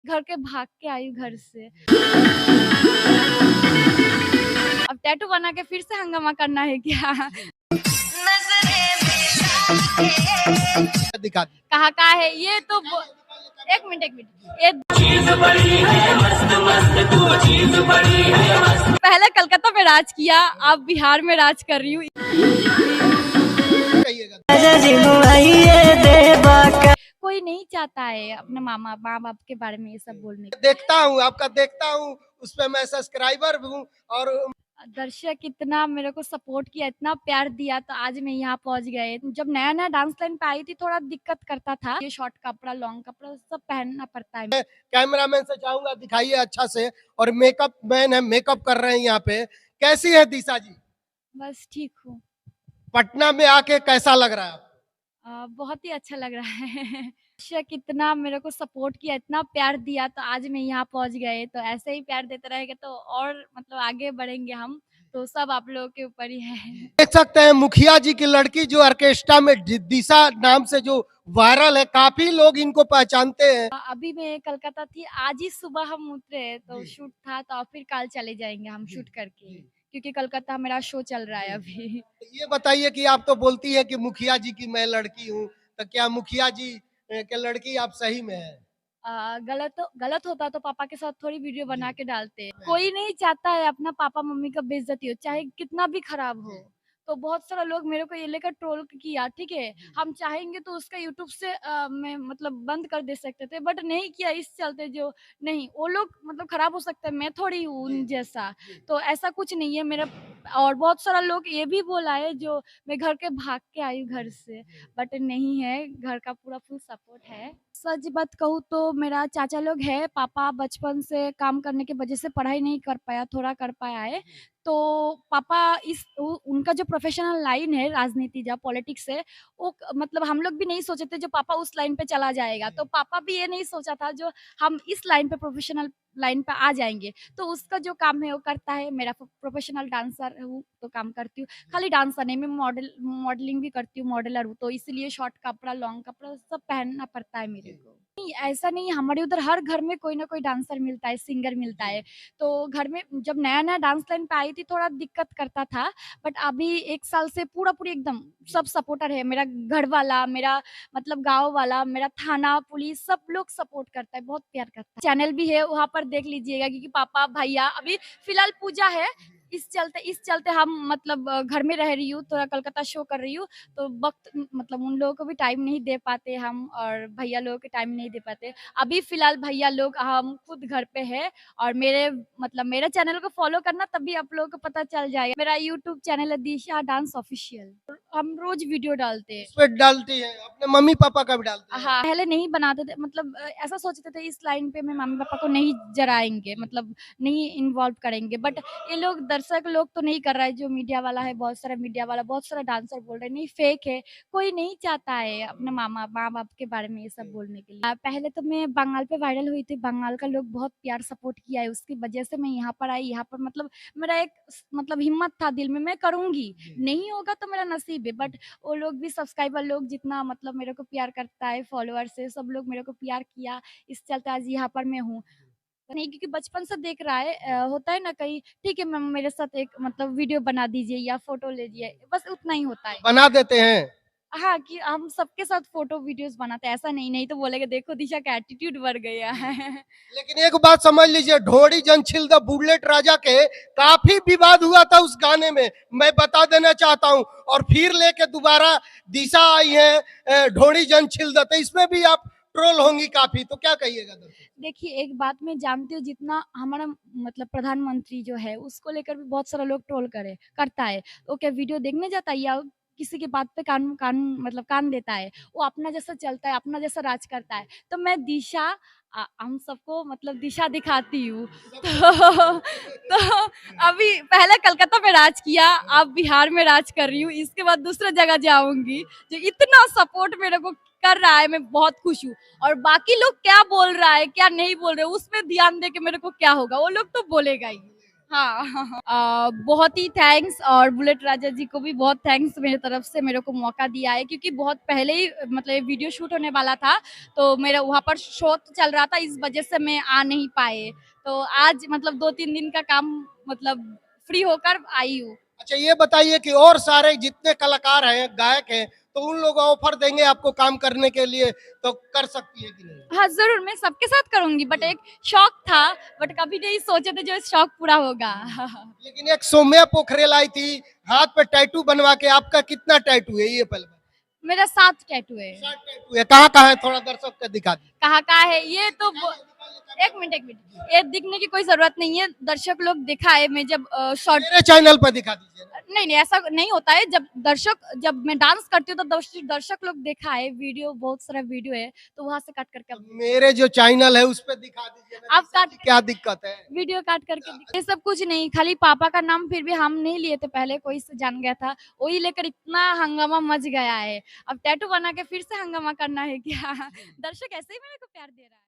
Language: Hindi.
घर के भाग के आई हूँ घर से। अब टैटू बना के फिर से हंगामा करना है क्या? दिखा दी। कहाँ है ये तो एक मिनट ये पहले कलकत्ता में राज किया, अब बिहार में राज कर रही हूँ। कहिएगा। कोई नहीं चाहता है अपने माँ बाप के बारे में ये सब बोलने का। देखता हूँ, आपका देखता हूँ, उस पे मैं सब्सक्राइबर हूँ और दर्शक इतना मेरे को सपोर्ट किया, इतना प्यार दिया, तो आज मैं यहाँ पहुँच गए। जब नया डांस लाइन पे आई थी थोड़ा दिक्कत करता था, ये शॉर्ट कपड़ा लॉन्ग कपड़ा सब पहनना पड़ता है। कैमरामैन से चाहूंगा दिखाइए अच्छा से। और मेकअप मैन है, मेकअप कर रहे हैं यहाँ पे। कैसी है दिशा जी? बस ठीक हूँ। पटना में आके कैसा लग रहा है आपको? बहुत ही अच्छा लग रहा है। दर्शक इतना मेरे को सपोर्ट किया, इतना प्यार दिया, तो आज मैं यहाँ पहुँच गए। तो ऐसे ही प्यार देते रहेंगे तो और मतलब आगे बढ़ेंगे हम, तो सब आप लोगों के ऊपर ही है। देख सकते हैं मुखिया जी की लड़की जो ऑर्केस्ट्रा में दिशा नाम से जो वायरल है, काफी लोग इनको पहचानते हैं। अभी मैं कलकत्ता थी, आज ही सुबह हम उतरे, तो जी। शूट था, तो फिर कल चले जाएंगे हम जी, शूट करके, जी। क्योंकि कलकत्ता मेरा शो चल रहा है जी। अभी। ये बताइए कि आप तो बोलती है कि मुखिया जी की मैं लड़की हूँ, तो क्या मुखिया जी के लड़की आप सही में है? गलत होता तो पापा के साथ थोड़ी वीडियो बना जी। के डालते। कोई नहीं चाहता है अपना पापा मम्मी का बेइज्जती हो, चाहे कितना भी खराब हो। जी। तो बहुत सारा लोग मेरे को ये लेकर ट्रोल किया, ठीक है। जी। हम चाहेंगे तो उसका यूट्यूब से मैं मतलब बंद कर दे सकते थे, बट नहीं किया, इस चलते जो नहीं वो लोग मतलब खराब हो सकते हैं, मैं थोड़ी हूँ जी। उन जैसा। जी। तो ऐसा कुछ नहीं है मेरा। और बहुत सारा लोग ये भी बोला है जो मैं घर के भाग के आई हूँ घर से, बट नहीं है, घर का पूरा फुल सपोर्ट है। सच बात कहूँ तो मेरा चाचा लोग है, पापा बचपन से काम करने की वजह से पढ़ाई नहीं कर पाया, थोड़ा कर पाया है। तो पापा उनका जो प्रोफेशनल लाइन है राजनीति या पॉलिटिक्स है, वो मतलब हम लोग भी नहीं सोचे थे जो पापा उस लाइन पे चला जाएगा। तो पापा भी ये नहीं सोचा था जो हम इस लाइन पे प्रोफेशनल लाइन पे आ जाएँगे। तो उसका जो काम है वो करता है। मेरा प्रोफेशनल डांसर हूँ तो काम करती हूँ। खाली डांसर नहीं, मैं मॉडलिंग भी करती हूँ, मॉडलर हूँ, तो इसलिए शॉर्ट कपड़ा, लॉन्ग कपड़ा सब पहनना पड़ता है मेरे को। नहीं, ऐसा नहीं, हमारे उधर हर घर में कोई ना कोई डांसर मिलता है, सिंगर मिलता है। तो घर में जब नया डांस लाइन पे आई थी थोड़ा दिक्कत करता था, बट अभी 1 साल से पूरा-पूरी एकदम सब सपोर्टर है। मेरा घर वाला, मेरा मतलब गाँव वाला, मेरा थाना, पुलिस सब लोग सपोर्ट करता है, बहुत प्यार करता है। चैनल भी है, वहाँ पर देख लीजिएगा, क्योंकि पापा, भैया अभी फिलहाल पूजा है, इस चलते हम मतलब घर में रह रही हूँ, थोड़ा कलकत्ता शो कर रही हूँ, तो वक़्त मतलब उन लोगों को भी टाइम नहीं दे पाते हम, और भैया लोगों को टाइम नहीं दे पाते। अभी फिलहाल भैया लोग, हम खुद घर पे हैं, और मेरे चैनल को फ़ॉलो करना, तभी आप लोगों को पता चल जाएगा। मेरा यूट्यूब चैनल है दिशा डांस ऑफिशियल। हम रोज़ वीडियो डालते हैं। उस पे डालती है, अपने मम्मी पापा का भी डालते हैं? हाँ, पहले नहीं बनाते थे, मतलब ऐसा सोचते थे इस लाइन पे मैं मम्मी-पापा को नहीं जराएँगे, मतलब नहीं इन्वॉल्व करेंगे, बट ये लोग दर्शक लोग तो नहीं कर रहा है, जो मीडिया वाला है, बहुत सारा मीडिया वाला, बहुत सारा डांसर बोल रहे हैं, नहीं फेक है। कोई नहीं चाहता है अपने माँ-बाप के बारे में ये सब बोलने के लिए। पहले तो मैं बंगाल पे वायरल हुई थी, बंगाल का लोग बहुत प्यार सपोर्ट किया है, उसकी वजह से मैं यहाँ पर आई, यहाँ पर मतलब मेरा एक मतलब हिम्मत था दिल में, मैं करूँगी, नहीं होगा तो मेरा नसीब है, बट वो लोग भी, सब्सक्राइबर लोग जितना मतलब मेरे को प्यार करता है, फॉलोअर्स है, सब लोग मेरे को प्यार किया, इस चलते आज यहाँ पर मैं हूँ। नहीं, क्योंकि बचपन से देख रहा है, होता है ना कहीं, ठीक है मैम मेरे साथ एक मतलब वीडियो बना दीजिए या फ़ोटो लीजिए, बस उतना ही होता है। बना देते हैं। हाँ, कि हम सबके साथ फ़ोटो वीडियोज़ बनाते हैं, ऐसा नहीं, नहीं तो बोलेंगे देखो दिशा का एटीट्यूड बढ़ गया है। लेकिन एक बात समझ लीजिए, ढोड़ी जनछिल द बुलेट राजा के काफी विवाद हुआ था उस गाने में, मैं बता देना चाहता हूं। और फिर लेके दोबारा दिशा आई है ढोड़ी जनछिल द, तो इसमें भी आप ट्रोल होंगी काफी, तो क्या कहिएगा दर्शक? देखिए, एक बात मैं जानती हूँ, जितना हमारा मतलब प्रधानमंत्री जो है, उसको लेकर भी बहुत सारा लोग ट्रोल करता है। वो क्या वीडियो देखने जाता है या किसी की बात पे कान कान मतलब कान देता है? वो अपना जैसा चलता है, अपना जैसा राज करता है। तो मैं दिशा, हम सबको मतलब दिशा दिखाती हूँ। तो अभी पहले कलकत्ता में राज किया, अब बिहार में राज कर रही हूँ, इसके बाद दूसरे जगह जाऊँगी। जो इतना सपोर्ट मेरे को कर रहा है, मैं बहुत खुश हूँ। और बाकी लोग क्या बोल रहा है, क्या नहीं बोल रहे, उसमें ध्यान दे के मेरे को क्या होगा, वो लोग तो बोलेगा ही। हाँ, बहुत ही थैंक्स और बुलेट राजा जी को भी बहुत थैंक्स मेरी तरफ से मेरे को मौका दिया है क्योंकि बहुत पहले ही मतलब ये वीडियो शूट होने वाला था, तो मेरा वहाँ पर शो चल रहा था, इस वजह से मैं आ नहीं पाए। तो आज मतलब 2-3 दिन का काम मतलब फ्री होकर आई हूँ। अच्छा ये बताइए कि और सारे जितने कलाकार हैं, गायक हैं, तो उन लोग ऑफर देंगे आपको काम करने के लिए, तो कर सकती है कि नहीं? हाँ, ज़रूर मैं सबके साथ करूँगी बट एक शौक था, बट कभी नहीं सोचे थे जो शौक पूरा होगा। लेकिन एक सौम्या पोखरेल आई थी, हाथ पे टैटू बनवा के, आपका कितना टैटू है ये पहले बताइए? मेरा 7 टैटू है। 7 टैटू है, कहाँ-कहाँ है थोड़ा दर्शक को दिखा दीजिए। कहाँ है ये तो एक मिनट एक मिनट, ये दिखने की कोई जरूरत नहीं है, दर्शक लोग दिखाए मैं जब शॉर्ट मेरे चैनल पर दिखा दीजिए ना। नहीं ऐसा नहीं होता है, जब मैं डांस करती हूँ तो दर्शक लोग दिखाए, वीडियो बहुत सारा वीडियो है तो वहां से काट करके तो मेरे जो चैनल है उस पे दिखा दीजिए ना, आप जिससे काट कि क्या दिक्कत है? वीडियो काट करके ये सब कुछ नहीं, खाली पापा का नाम फिर भी हम नहीं लिए थे, पहले कोई से जान गया था, वही लेकर इतना हंगामा मच गया है। अब टैटू बना के फिर से हंगामा करना है क्या? दर्शक ऐसे ही मेरे को प्यार दे रहा है।